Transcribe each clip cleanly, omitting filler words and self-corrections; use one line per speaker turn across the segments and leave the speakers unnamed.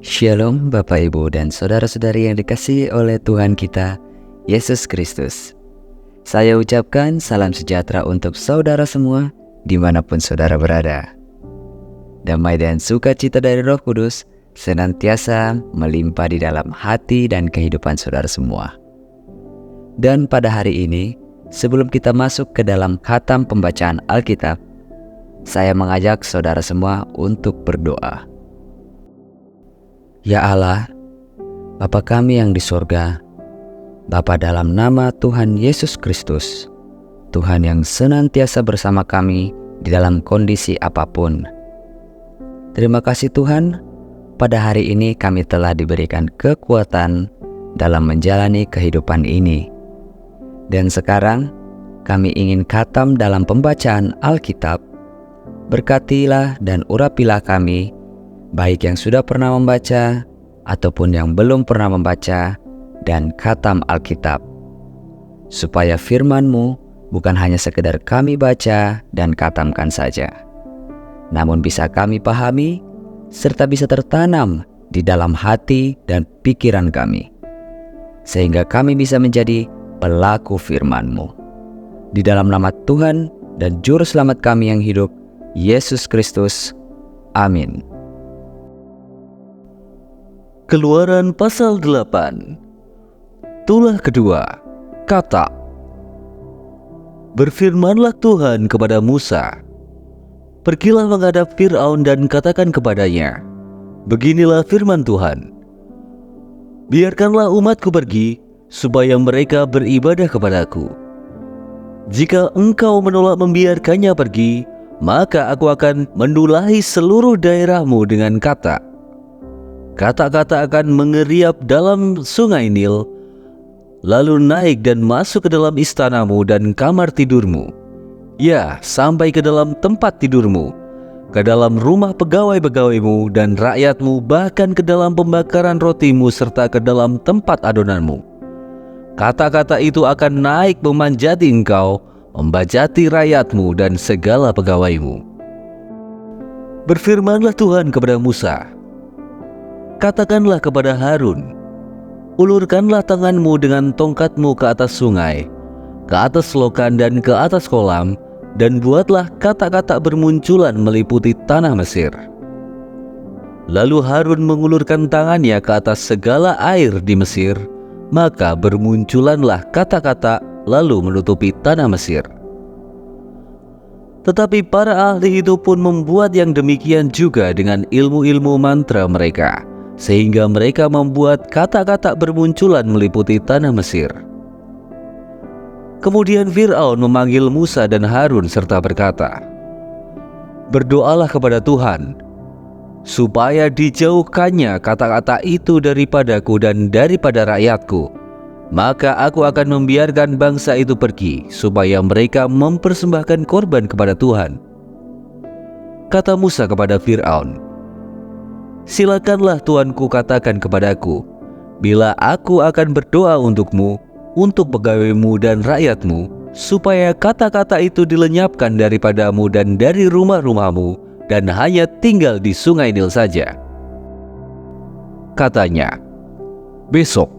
Shalom Bapak Ibu dan Saudara-saudari yang dikasihi oleh Tuhan kita, Yesus Kristus. Saya ucapkan salam sejahtera untuk saudara semua dimanapun saudara berada. Damai dan sukacita dari Roh Kudus senantiasa melimpah di dalam hati dan kehidupan saudara semua. Dan pada hari ini, sebelum kita masuk ke dalam khatam pembacaan Alkitab, saya mengajak saudara semua untuk berdoa. Ya Allah, Bapa kami yang di sorga, Bapa dalam nama Tuhan Yesus Kristus, Tuhan yang senantiasa bersama kami di dalam kondisi apapun. Terima kasih Tuhan, pada hari ini kami telah diberikan kekuatan dalam menjalani kehidupan ini. Dan sekarang kami ingin khatam dalam pembacaan Alkitab. Berkatilah dan urapilah kami, baik yang sudah pernah membaca ataupun yang belum pernah membaca dan khatam Alkitab, supaya firman-Mu bukan hanya sekedar kami baca dan khatamkan saja, namun bisa kami pahami serta bisa tertanam di dalam hati dan pikiran kami, sehingga kami bisa menjadi pelaku firman-Mu. Di dalam nama Tuhan dan Juru Selamat kami yang hidup, Yesus Kristus. Amin.
Keluaran pasal 8. Tulah kedua, kata. Berfirmanlah Tuhan kepada Musa, "Pergilah menghadap Fir'aun dan katakan kepadanya, beginilah firman Tuhan. Biarkanlah umatku pergi, supaya mereka beribadah kepadaku. Jika engkau menolak membiarkannya pergi, maka aku akan mendulahi seluruh daerahmu dengan kata. Kata-kata akan mengeriap dalam sungai Nil, lalu naik dan masuk ke dalam istanamu dan kamar tidurmu, ya, sampai ke dalam tempat tidurmu, ke dalam rumah pegawai-pegawaimu dan rakyatmu, bahkan ke dalam pembakaran rotimu serta ke dalam tempat adonanmu. Kata-kata itu akan naik memanjati engkau, membajati rakyatmu dan segala pegawaimu." Berfirmanlah Tuhan kepada Musa, "Katakanlah kepada Harun, ulurkanlah tanganmu dengan tongkatmu ke atas sungai, ke atas selokan dan ke atas kolam, dan buatlah kata-kata bermunculan meliputi tanah Mesir." Lalu Harun mengulurkan tangannya ke atas segala air di Mesir, maka bermunculanlah kata-kata lalu menutupi tanah Mesir. Tetapi para ahli itu pun membuat yang demikian juga dengan ilmu-ilmu mantra mereka, sehingga mereka membuat kata-kata bermunculan meliputi tanah Mesir. Kemudian Fir'aun memanggil Musa dan Harun serta berkata, "Berdoalah kepada Tuhan, supaya dijauhkannya kata-kata itu daripadaku dan daripada rakyatku. Maka aku akan membiarkan bangsa itu pergi, supaya mereka mempersembahkan korban kepada Tuhan." Kata Musa kepada Fir'aun, "Silakanlah Tuanku katakan kepadaku, bila aku akan berdoa untukmu, untuk pegawaimu dan rakyatmu, supaya kata-kata itu dilenyapkan daripadamu dan dari rumah-rumahmu, dan hanya tinggal di sungai Nil saja." Katanya, "Besok."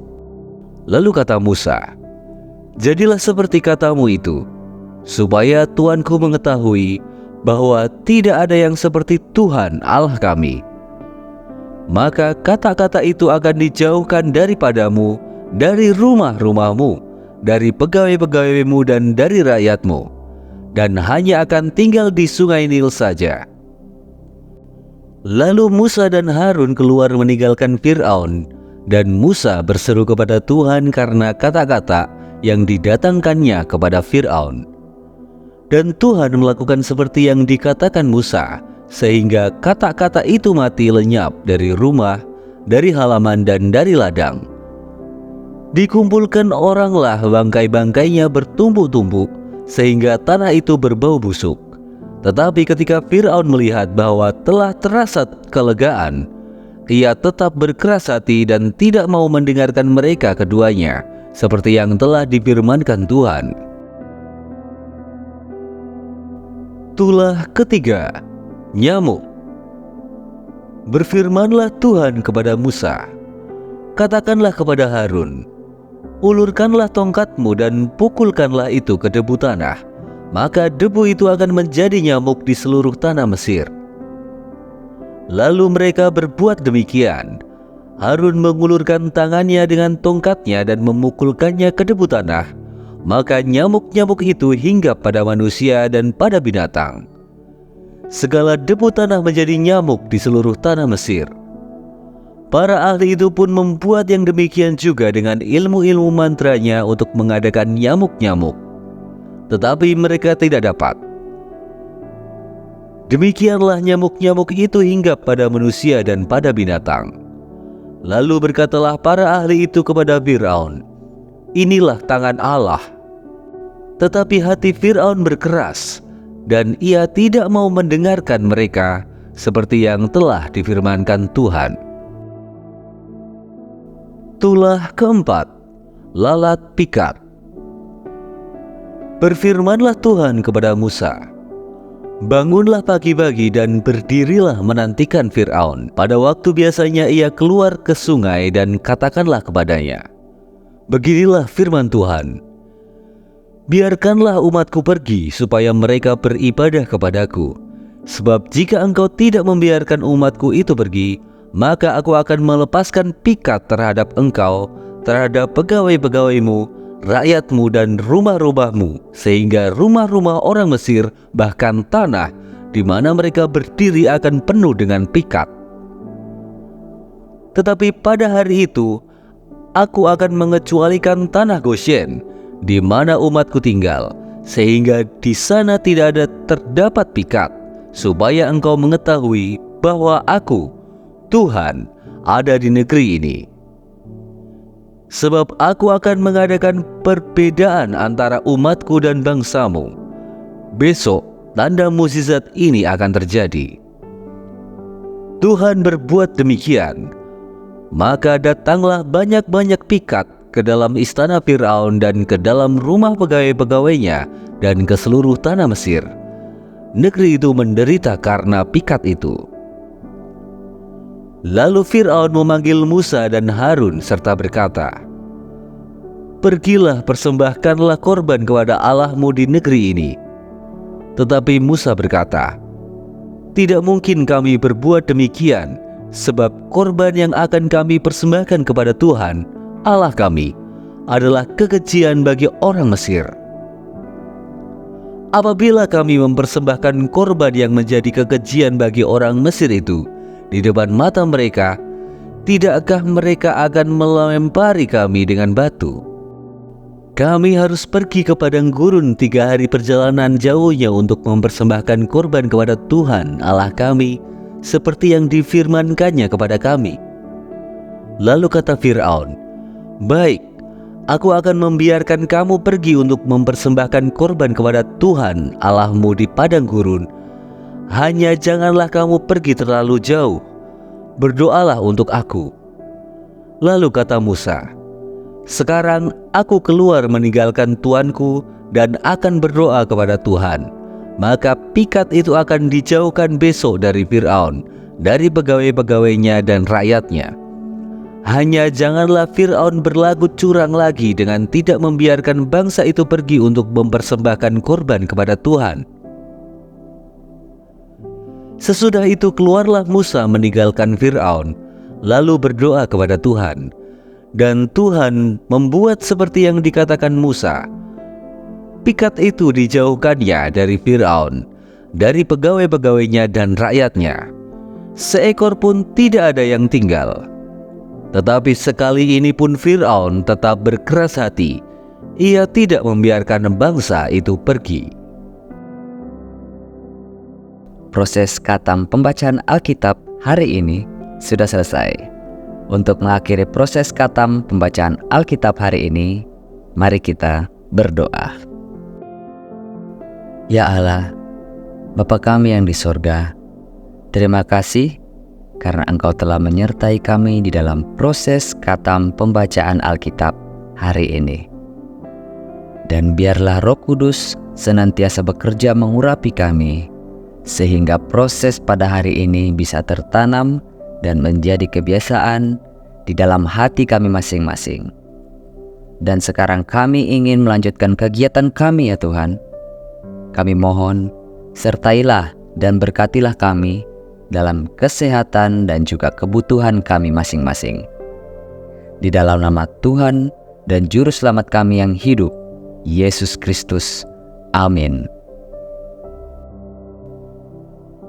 Lalu kata Musa, "Jadilah seperti katamu itu, supaya Tuanku mengetahui bahwa tidak ada yang seperti Tuhan Allah kami. Maka kata-kata itu akan dijauhkan daripadamu, dari rumah-rumahmu, dari pegawai-pegawaimu dan dari rakyatmu, dan hanya akan tinggal di sungai Nil saja." Lalu Musa dan Harun keluar meninggalkan Fir'aun, dan Musa berseru kepada Tuhan karena kata-kata yang didatangkannya kepada Fir'aun. Dan Tuhan melakukan seperti yang dikatakan Musa, sehingga kata-kata itu mati lenyap dari rumah, dari halaman dan dari ladang. Dikumpulkan oranglah bangkai-bangkainya bertumpuk-tumpuk, sehingga tanah itu berbau busuk. Tetapi ketika Fir'aun melihat bahwa telah terasa kelegaan, ia tetap berkeras hati dan tidak mau mendengarkan mereka keduanya, seperti yang telah difirmankan Tuhan. Tulah ketiga, nyamuk. Berfirmanlah Tuhan kepada Musa, katakanlah kepada Harun, ulurkanlah tongkatmu dan pukulkanlah itu ke debu tanah, maka debu itu akan menjadi nyamuk di seluruh tanah Mesir. Lalu mereka berbuat demikian. Harun mengulurkan tangannya dengan tongkatnya dan memukulkannya ke debu tanah, maka nyamuk-nyamuk itu hinggap pada manusia dan pada binatang. Segala debu tanah menjadi nyamuk di seluruh tanah Mesir. Para ahli itu pun membuat yang demikian juga dengan ilmu-ilmu mantranya untuk mengadakan nyamuk-nyamuk, tetapi mereka tidak dapat. Demikianlah nyamuk-nyamuk itu hinggap pada manusia dan pada binatang. Lalu berkatalah para ahli itu kepada Fir'aun, inilah tangan Allah. Tetapi hati Fir'aun berkeras, dan ia tidak mau mendengarkan mereka seperti yang telah difirmankan Tuhan. Tulah keempat, lalat pikat. Berfirmanlah Tuhan kepada Musa, bangunlah pagi-pagi dan berdirilah menantikan Fir'aun pada waktu biasanya ia keluar ke sungai, dan katakanlah kepadanya, beginilah firman Tuhan, biarkanlah umatku pergi supaya mereka beribadah kepadaku. Sebab jika engkau tidak membiarkan umatku itu pergi, maka aku akan melepaskan pikat terhadap engkau, terhadap pegawai-pegawaimu, rakyatmu dan rumah-rumahmu, sehingga rumah-rumah orang Mesir, bahkan tanah di mana mereka berdiri akan penuh dengan pikat. Tetapi pada hari itu, aku akan mengecualikan tanah Goshen, di mana umatku tinggal, sehingga di sana tidak ada terdapat pikat, supaya engkau mengetahui bahwa aku, Tuhan, ada di negeri ini. Sebab aku akan mengadakan perbedaan antara umatku dan bangsamu. Besok tanda mukjizat ini akan terjadi. Tuhan berbuat demikian, maka datanglah banyak-banyak pikat ke dalam istana Fir'aun dan ke dalam rumah pegawai-pegawainya dan ke seluruh tanah Mesir. Negeri itu menderita karena pikat itu. Lalu Fir'aun memanggil Musa dan Harun serta berkata, pergilah persembahkanlah korban kepada Allahmu di negeri ini. Tetapi Musa berkata, tidak mungkin kami berbuat demikian, sebab korban yang akan kami persembahkan kepada Tuhan Allah kami adalah kekejian bagi orang Mesir. Apabila kami mempersembahkan korban yang menjadi kekejian bagi orang Mesir itu di depan mata mereka, tidakkah mereka akan melempari kami dengan batu? Kami harus pergi ke padang gurun 3 hari perjalanan jauhnya untuk mempersembahkan korban kepada Tuhan Allah kami, seperti yang difirmankannya kepada kami. Lalu kata Fir'aun, baik, aku akan membiarkan kamu pergi untuk mempersembahkan korban kepada Tuhan Allahmu di padang gurun. Hanya janganlah kamu pergi terlalu jauh. Berdoalah untuk aku. Lalu kata Musa, sekarang aku keluar meninggalkan tuanku dan akan berdoa kepada Tuhan. Maka pikat itu akan dijauhkan besok dari Fir'aun, dari pegawai-pegawainya dan rakyatnya. Hanya janganlah Fir'aun berlagu curang lagi dengan tidak membiarkan bangsa itu pergi untuk mempersembahkan korban kepada Tuhan. Sesudah itu keluarlah Musa meninggalkan Fir'aun, lalu berdoa kepada Tuhan. Dan Tuhan membuat seperti yang dikatakan Musa. Pikat itu dijauhkannya dari Fir'aun, dari pegawai-pegawainya dan rakyatnya. Seekor pun tidak ada yang tinggal. Tetapi sekali ini pun Fir'aun tetap berkeras hati. Ia tidak membiarkan bangsa itu pergi.
Proses khatam pembacaan Alkitab hari ini sudah selesai. Untuk mengakhiri proses khatam pembacaan Alkitab hari ini, mari kita berdoa. Ya Allah, Bapa kami yang di sorga, terima kasih karena Engkau telah menyertai kami di dalam proses khatam pembacaan Alkitab hari ini. Dan biarlah Roh Kudus senantiasa bekerja mengurapi kami, sehingga proses pada hari ini bisa tertanam dan menjadi kebiasaan di dalam hati kami masing-masing. Dan sekarang kami ingin melanjutkan kegiatan kami ya Tuhan. Kami mohon, sertailah dan berkatilah kami dalam kesehatan dan juga kebutuhan kami masing-masing. Di dalam nama Tuhan dan Juru Selamat kami yang hidup, Yesus Kristus. Amin.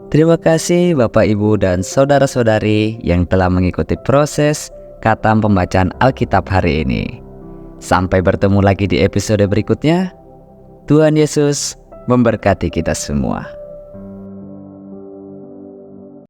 Terima kasih Bapak, Ibu, dan saudara-saudari yang telah mengikuti proses khatam pembacaan Alkitab hari ini. Sampai bertemu lagi di episode berikutnya. Tuhan Yesus memberkati kita semua.